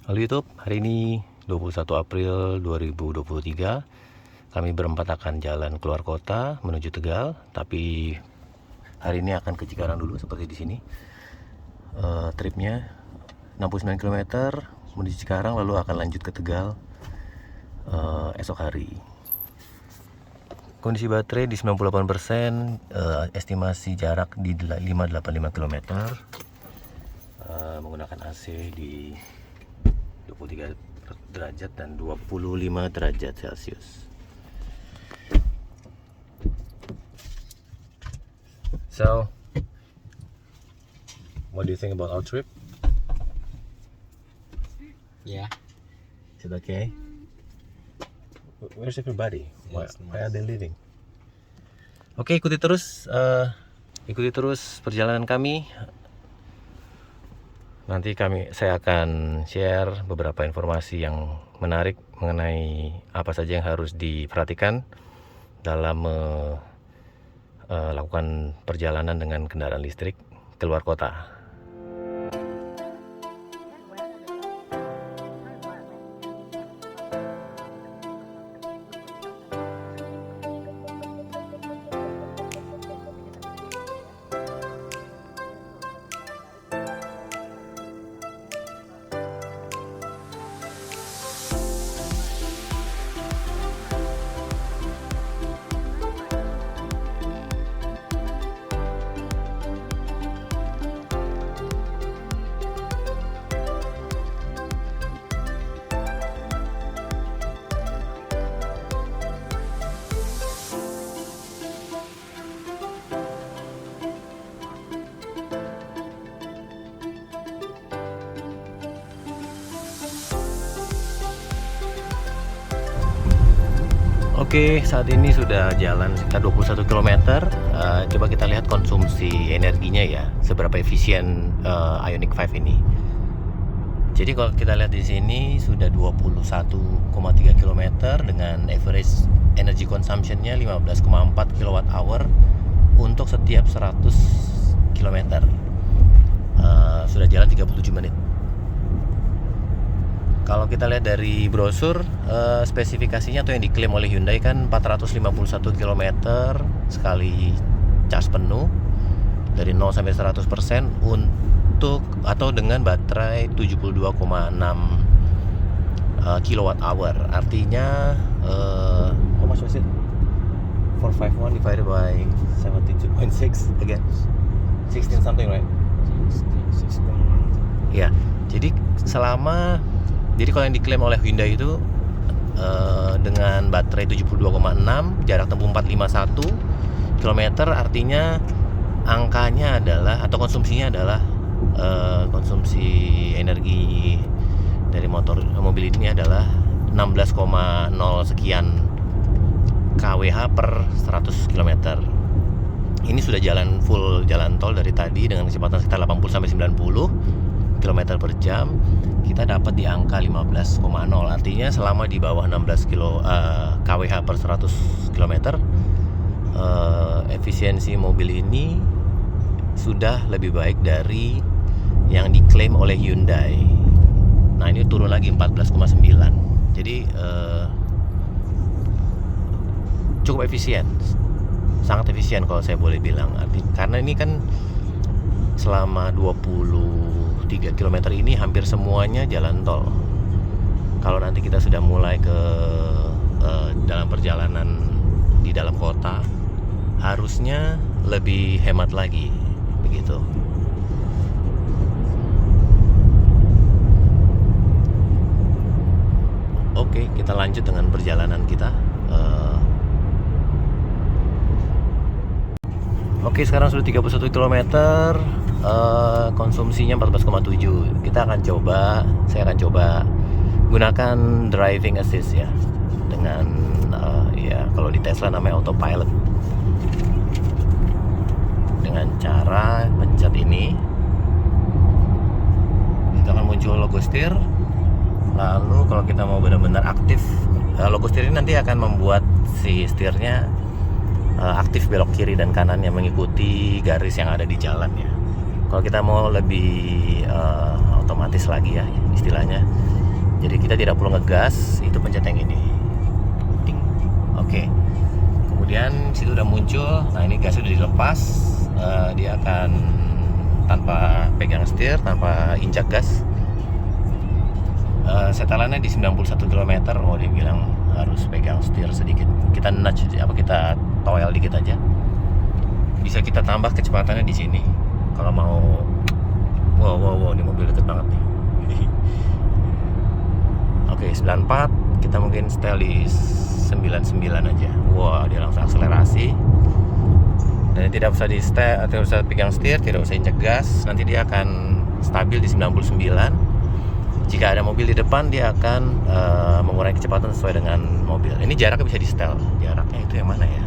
Halo YouTube, hari ini 21 April 2023. Kami berempat akan jalan keluar kota menuju Tegal, tapi hari ini akan ke Cikarang dulu seperti di sini. Tripnya 69 km menuju Cikarang, lalu akan lanjut ke Tegal esok hari. Kondisi baterai di 98%, estimasi jarak di 585 km. Menggunakan AC di 23 derajat dan 25 derajat Celcius. So, what do you think about our trip? Yeah. Is it okay? Where's everybody? Why are they leaving? Oke, ikuti terus perjalanan kami. Nanti saya akan share beberapa informasi yang menarik mengenai apa saja yang harus diperhatikan dalam melakukan perjalanan dengan kendaraan listrik keluar kota. Oke, saat ini sudah jalan sekitar 21 km. Coba kita lihat konsumsi energinya ya, seberapa efisien Ioniq 5 ini. Jadi kalau kita lihat di sini sudah 21,3 km dengan average energy consumption-nya 15,4 kWh untuk setiap 100 km. Sudah jalan 37 menit. Kalau kita lihat dari brosur, spesifikasinya atau yang diklaim oleh Hyundai kan 451 km sekali charge penuh dari 0 sampai 100% untuk atau dengan baterai 72,6 kWh. Artinya how much was it? 451 divided by 72.6 again 16 something, right? 6.1. Ya, jadi kalau yang diklaim oleh Hyundai itu dengan baterai 72,6, jarak tempuh 451 km, artinya angkanya adalah atau konsumsinya adalah konsumsi energi dari mobil ini adalah 16,0 sekian kWh per 100 km. Ini sudah jalan full jalan tol dari tadi dengan kecepatan sekitar 80 sampai 90 km per jam. Kita dapat di angka 15,0, artinya selama di bawah 16 kWh per 100 km, efisiensi mobil ini sudah lebih baik dari yang diklaim oleh Hyundai. Nah, ini turun lagi 14,9. Jadi cukup efisien, sangat efisien kalau saya boleh bilang. Karena ini kan selama 23 km ini hampir semuanya jalan tol. Kalau nanti kita sudah mulai ke dalam perjalanan di dalam kota, harusnya lebih hemat lagi, begitu. Oke, kita lanjut dengan perjalanan kita. Oke, sekarang sudah 31 km. Konsumsinya 14,7. Saya akan coba gunakan driving assist ya, dengan ya kalau di Tesla namanya autopilot, dengan cara pencet ini itu akan muncul logo setir. Lalu kalau kita mau benar-benar aktif, logo setir ini nanti akan membuat si setirnya aktif belok kiri dan kanan yang mengikuti garis yang ada di jalan ya. Kalau kita mau lebih otomatis lagi ya istilahnya, Jadi kita tidak perlu ngegas, itu pencet yang ini. Ting. Oke. Kemudian situ udah muncul. Nah, ini gasnya udah dilepas. Dia akan tanpa pegang setir, tanpa injak gas. Setelannya di 91 km. Oh, dia bilang harus pegang setir sedikit. Kita nudge kita toel dikit aja. Bisa kita tambah kecepatannya di sini. Kalau mau wow, ini mobil deket banget nih. Oke, 94, kita mungkin setel di 99 aja. Wah, dia langsung akselerasi. Dan tidak usah tidak usah pegang setir, tidak usah injek gas. Nanti dia akan stabil di 99. Jika ada mobil di depan, dia akan mengurangi kecepatan sesuai dengan mobil. Ini jaraknya bisa di setel. Jaraknya itu yang mana ya?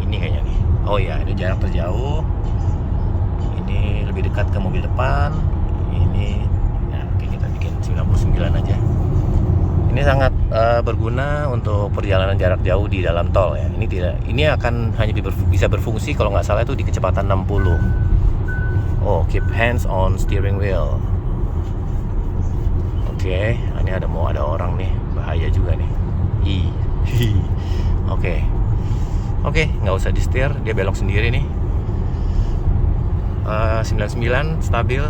Ini kayaknya nih. Oh iya, ini jarak terjauh. Ini lebih dekat ke mobil depan. Ini, nah, oke, kita bikin 99 aja. Ini sangat berguna untuk perjalanan jarak jauh di dalam tol ya. Ini akan hanya bisa berfungsi kalau nggak salah itu di kecepatan 60. Oh, keep hands on steering wheel. Oke, ini mau ada orang nih, bahaya juga nih. Oke, nggak usah di setir, dia belok sendiri nih. 99 stabil,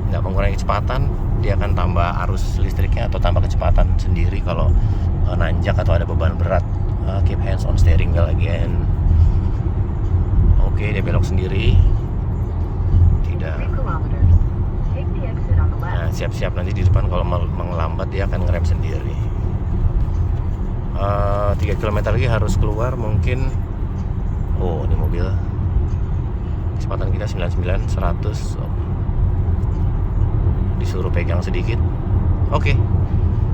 nggak mengurangi kecepatan. Dia akan tambah arus listriknya atau tambah kecepatan sendiri kalau nanjak atau ada beban berat. Keep hands on steering wheel again. Oke, dia belok sendiri. Tidak. Nah, siap-siap nanti di depan kalau melambat dia akan ngerem sendiri. 3 km lagi harus keluar mungkin. Oh, ini mobil. Kecepatan kita 99, 100. Disuruh pegang sedikit. Oke.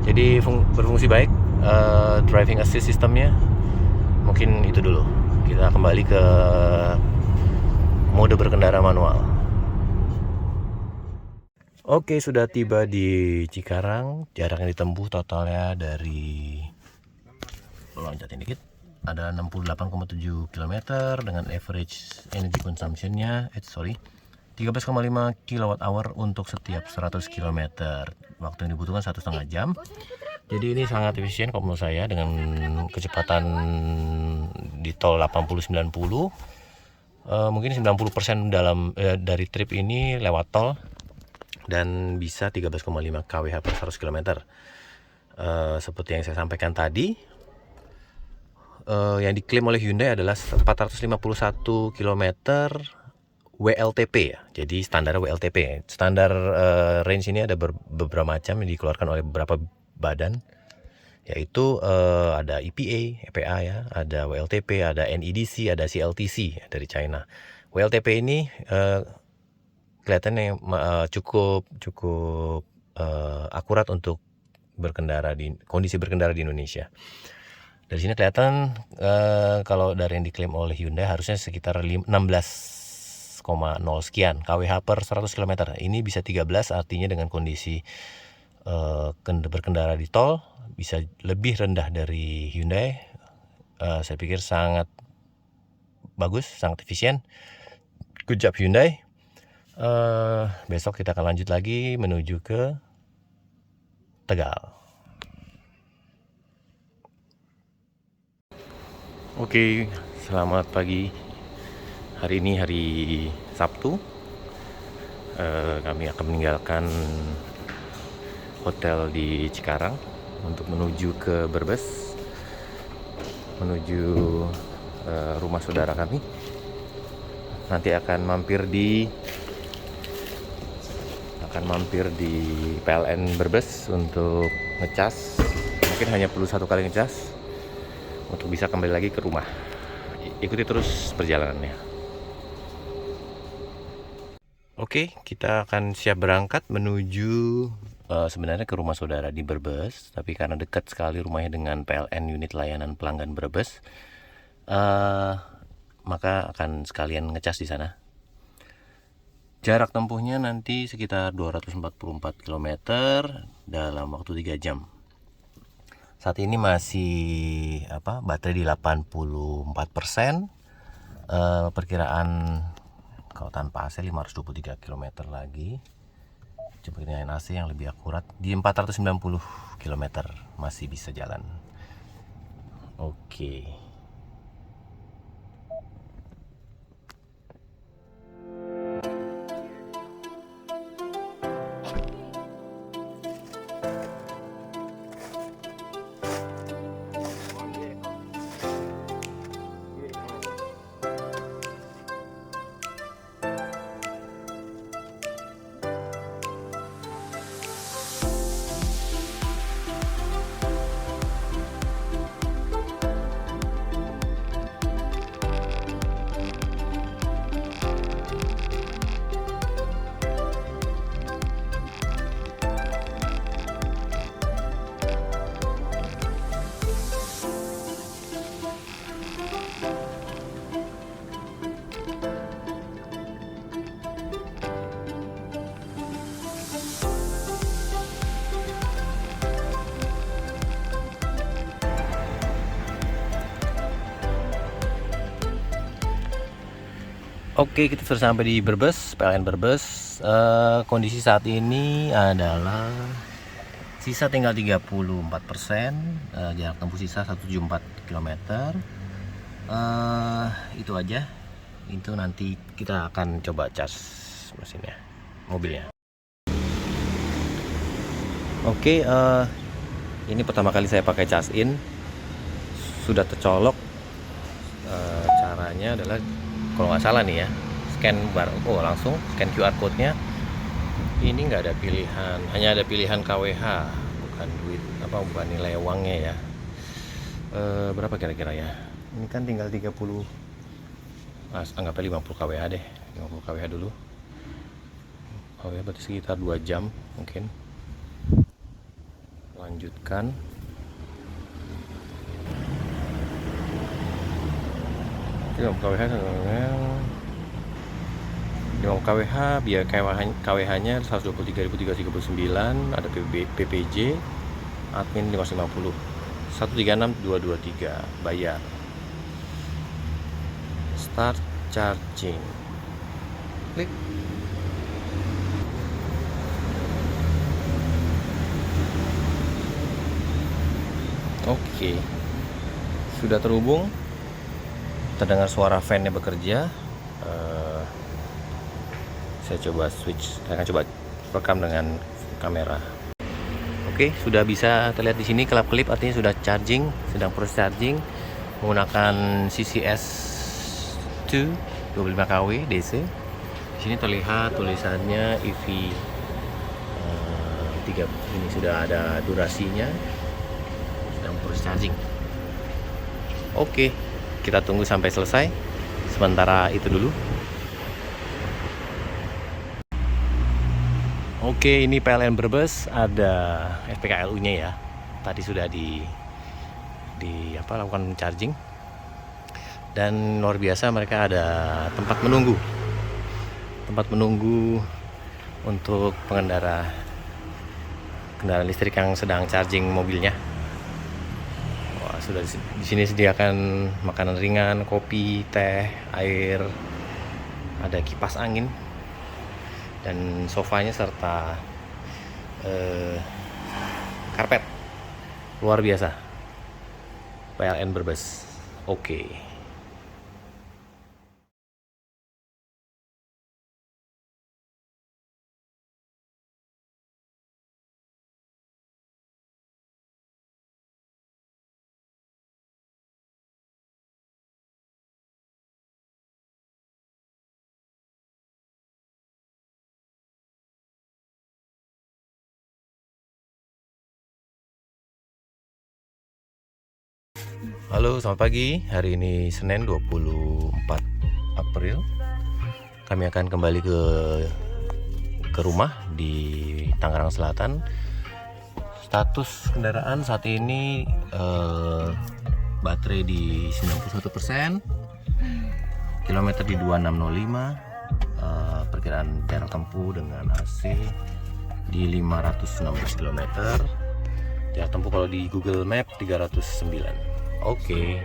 Jadi berfungsi baik. Driving assist sistemnya. Mungkin itu dulu. Kita kembali ke mode berkendara manual. Oke, sudah tiba di Cikarang. Jarak yang ditempuh totalnya dari loncatin dikit ada 68,7 km dengan average energy consumption-nya 13,5 kWh untuk setiap 100 km. Waktu yang dibutuhkan 1,5 jam. Jadi ini sangat efisien kalau menurut saya dengan kecepatan di tol 80-90. Mungkin 90% dari trip ini lewat tol dan bisa 13,5 kWh per 100 km. Seperti yang saya sampaikan tadi, yang diklaim oleh Hyundai adalah 451 km WLTP ya. Jadi standar WLTP. Standar range ini ada beberapa macam yang dikeluarkan oleh beberapa badan, yaitu ada EPA ya, ada WLTP, ada NEDC, ada CLTC dari China. WLTP ini kelihatannya cukup akurat untuk kondisi berkendara di Indonesia. Dari sini kelihatan kalau dari yang diklaim oleh Hyundai harusnya sekitar 16,0 sekian kWh per 100 km. Ini bisa 13, artinya dengan kondisi berkendara di tol bisa lebih rendah dari Hyundai. Saya pikir sangat bagus, sangat efisien. Good job Hyundai. Besok kita akan lanjut lagi menuju ke Tegal. Oke, selamat pagi. Hari ini hari Sabtu. Kami akan meninggalkan hotel di Cikarang untuk menuju ke Brebes, menuju rumah saudara kami. Nanti akan mampir di PLN Brebes untuk ngecas. Mungkin hanya perlu 1 kali ngecas untuk bisa kembali lagi ke rumah. Ikuti terus perjalanannya. Oke, kita akan siap berangkat menuju sebenarnya ke rumah saudara di Brebes, tapi karena dekat sekali rumahnya dengan PLN unit layanan pelanggan Brebes, maka akan sekalian ngecas di sana. Jarak tempuhnya nanti sekitar 244 km dalam waktu 3 jam. Saat ini masih baterai di 84%. Perkiraan kalau tanpa AC 523 km lagi. coba kita nyalain AC yang lebih akurat. Di 490 km masih bisa jalan. Oke. Oke, kita sudah sampai di Brebes, PLN Brebes. Kondisi saat ini adalah sisa tinggal 34%, jarak tempuh sisa 174 km. Itu aja. Itu nanti kita akan coba cas mesinnya, mobilnya. Oke, ini pertama kali saya pakai cas in. Sudah tercolok. Caranya adalah, kalau nggak salah nih ya, scan langsung scan QR code-nya. Ini nggak ada pilihan, hanya ada pilihan KWH, bukan duit bukan nilai uangnya ya. Berapa kira-kira ya? Ini kan tinggal 30, anggapnya 50 KWH deh, 50 KWH dulu. Oh ya, berarti sekitar 2 jam mungkin. Lanjutkan. KWH, biaya KWH-nya 123.339, ada PPJ, admin 550, 136.223, bayar. Start charging. Klik. Oke. Sudah terhubung. Terdengar suara fan-nya bekerja. Saya akan coba rekam dengan kamera. Oke, sudah bisa terlihat di sini kelap-kelip, artinya sudah charging, sedang proses charging menggunakan CCS 2 25 kW DC. Di sini terlihat tulisannya EV 3. Ini sudah ada durasinya, sedang proses charging. Oke, kita tunggu sampai selesai. Sementara itu dulu. Oke, ini PLN Brebes, ada SPKLU-nya ya. Tadi sudah lakukan charging. Dan luar biasa, mereka ada tempat menunggu. Tempat menunggu untuk pengendara kendaraan listrik yang sedang charging mobilnya. Wah, sudah di sini sediakan makanan ringan, kopi, teh, air, ada kipas angin, dan sofanya serta karpet. Luar biasa. PLN Brebes. Oke. Halo, selamat pagi. Hari ini Senin 24 April. Kami akan kembali ke rumah di Tangerang Selatan. Status kendaraan saat ini baterai di 91%, kilometer di 2605, perkiraan jarak tempuh dengan AC di 516 km. Jarak tempuh kalau di Google Map 309. Oke.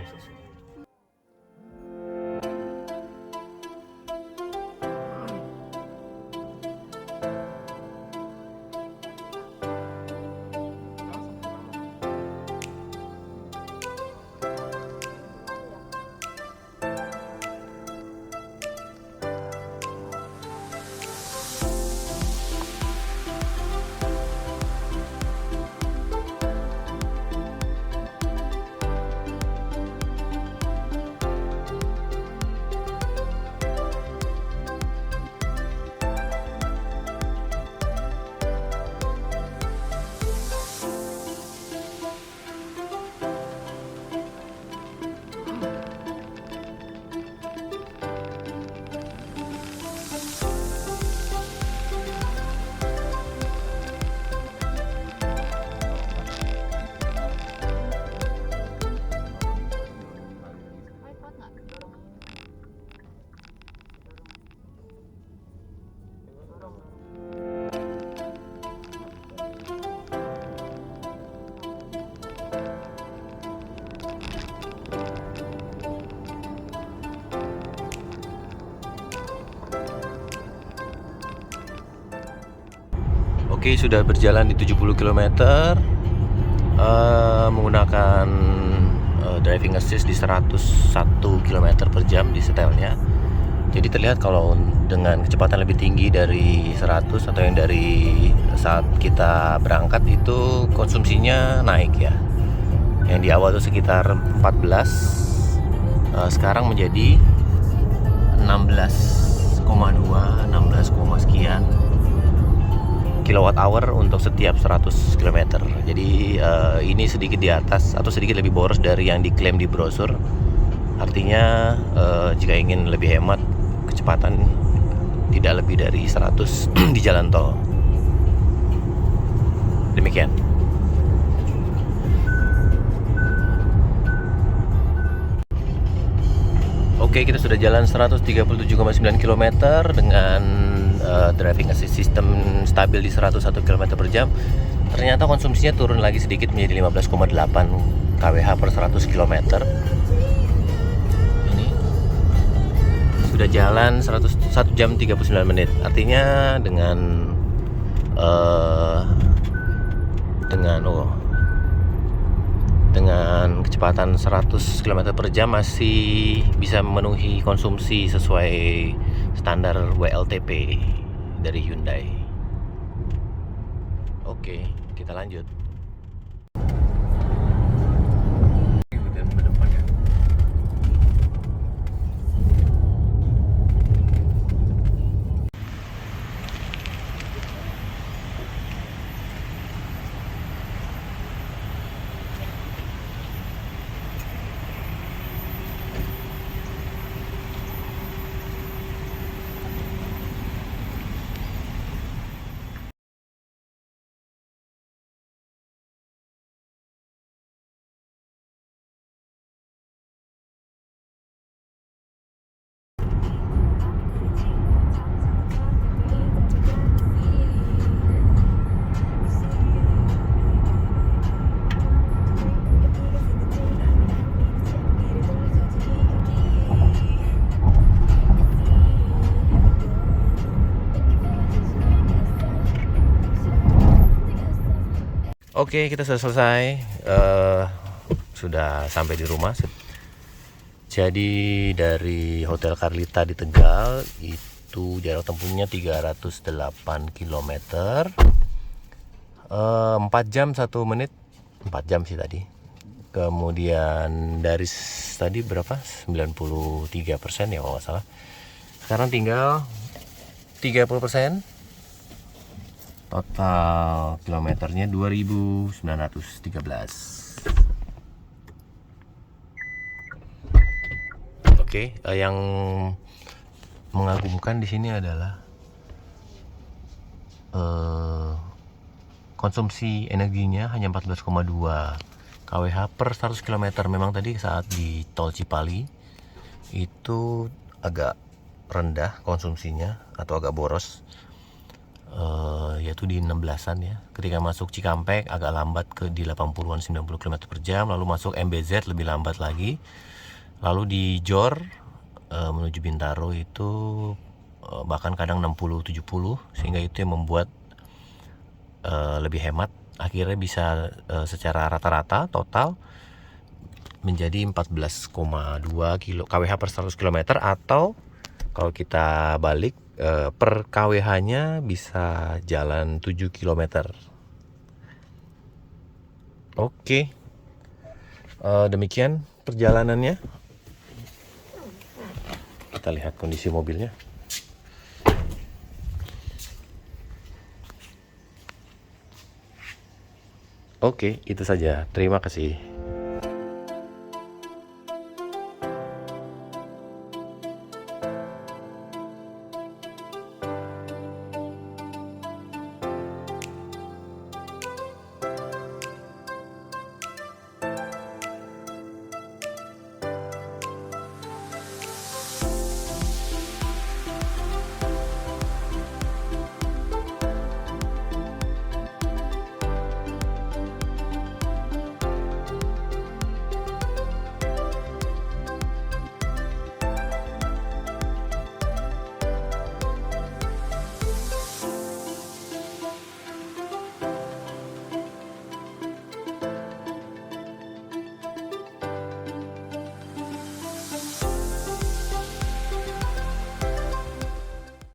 Oke, sudah berjalan di 70 km menggunakan driving assist di 101 km per jam di setelnya. Jadi terlihat kalau dengan kecepatan lebih tinggi dari 100 atau yang dari saat kita berangkat itu konsumsinya naik ya. Yang di awal itu sekitar 14, sekarang menjadi 16,2, 16, sekian kilowatt hour untuk setiap 100 km. Jadi ini sedikit di atas atau sedikit lebih boros dari yang diklaim di brosur. Artinya jika ingin lebih hemat kecepatan tidak lebih dari 100 di jalan tol. Demikian. Oke, kita sudah jalan 137,9 km dengan driving assist system stabil di 101 km per jam. Ternyata konsumsinya turun lagi sedikit menjadi 15,8 kWh per 100 km. Ini sudah jalan 1 jam 39 menit. Artinya dengan kecepatan 100 km per jam masih bisa memenuhi konsumsi sesuai standar WLTP dari Hyundai. Oke, kita lanjut. Oke, kita sudah selesai. Sudah sampai di rumah. Jadi dari Hotel Carlita di Tegal itu jarak tempuhnya 308 km. 4 jam 1 menit. 4 jam sih tadi. Kemudian dari tadi berapa? 93% ya kalau nggak salah. Sekarang tinggal 30%. Total kilometernya 2.913. Oke, yang mengagumkan di sini adalah konsumsi energinya hanya 14,2 kWh per 100 km. Memang tadi saat di tol Cipali itu agak rendah konsumsinya atau agak boros. Yaitu di 16-an ya. Ketika masuk Cikampek agak lambat di 80-an 90 km per jam. Lalu masuk MBZ lebih lambat lagi. Lalu di Jor menuju Bintaro itu bahkan kadang 60-70. Sehingga itu yang membuat lebih hemat. Akhirnya bisa secara rata-rata total menjadi 14,2 kWh per 100 km. Atau kalau kita balik per kWh-nya bisa jalan 7 km. Oke. Demikian perjalanannya. Kita lihat kondisi mobilnya. Oke, itu saja. Terima kasih.